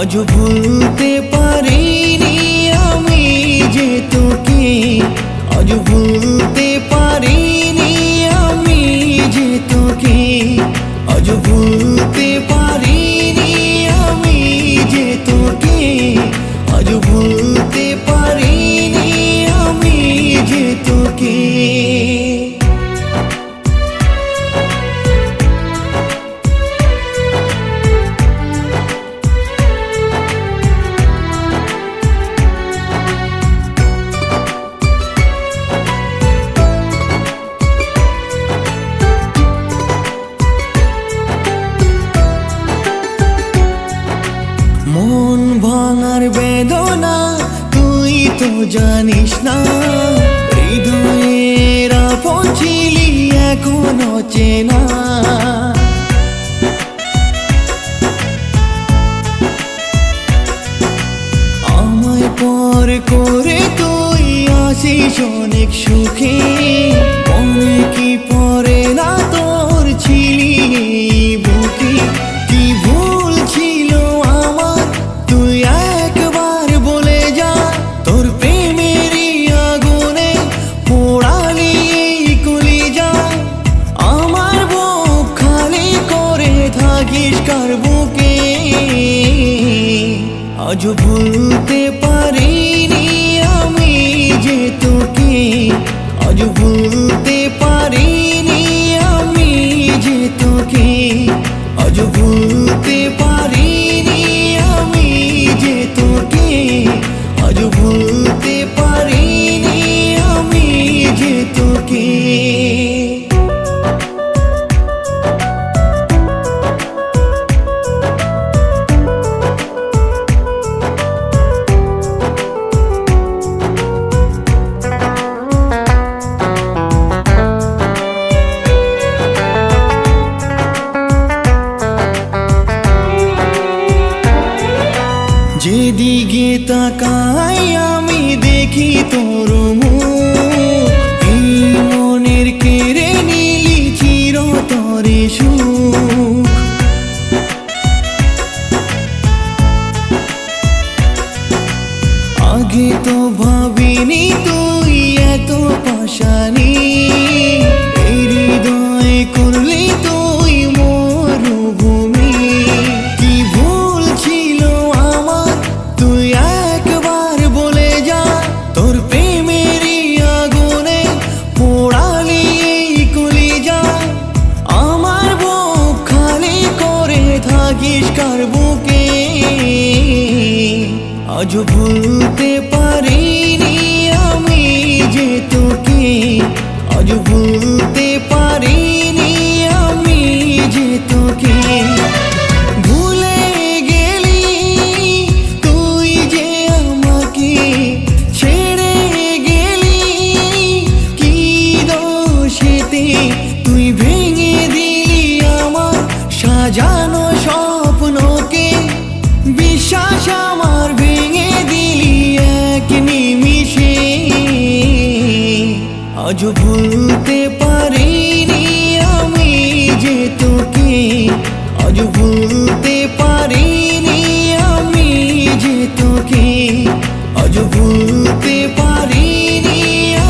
আজ ভুলতে পারিনি আমি যে তোকে, আজ ভুলতে পারিনি আমি যে তোকে, আজ ভুলতে পারিনি আমি যে তোকে, আজ ভুলতে পারিনি আমি যে তোকে। মন ভাঙার বেদনা তুই তো জানিস না, হৃদয়ের আপন ছিলি এখনো চেনা। আমায় পর করে তুই আসিস অনেক সুখে, মনে কি পড়ে না তোর ছিলি এই বুকে। কি ভুল ছিল আমার তুই একবার বলে যা, তোর প্রেমেরই আগুনে পোড়ালি এই কলিজা। আমার বুক খালি করে থাকিস কার বুকে, আজ ভুলতে পারিনি আমি যে তোকে, আজ ভুলতে পারিনি আমি যে তোকে, আজ ভুলতে পারিনি আমি যে তোকে, আজ ভুলতে পারিনি আমি যে তোকে। যেদিকে তাকাই আমি দেখি তোর মুখ, এই মনের কেড়ে নিলি চিরতরে সুখ। আগে তো ভাবিনি তুই এত পাশানি, এই হৃদয় করলি তুই মরুভূমি। কি ভুল ছিল আমার তুই একবার বলে যা, তোর প্রেমেরই আগুনে পোড়ালি এই কলিজা। আমার বুক খালি করে থাকিস কার বুকে, আজ ভুলতে পারিনি আমি যে তোকে, আজ ভুলতে পারিনি আমি যে তোকে। ভুলে গেলি তুই যে আমাকে, ছেড়ে গেলি কি দোষেতে। তুই ভেঙে দিলি আমার সাজানো স্বপ্নকে, বিশ্বাস আমার ভেঙে দিলি এক নিমিষে। আজ ভুলতে পারিনি আমি যে তোকে, আজ ভুলতে পারিনি আমি যে তোকে, আজ ভুলতে পারিনি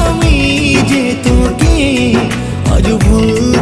আমি যে তোকে, আজ ভুল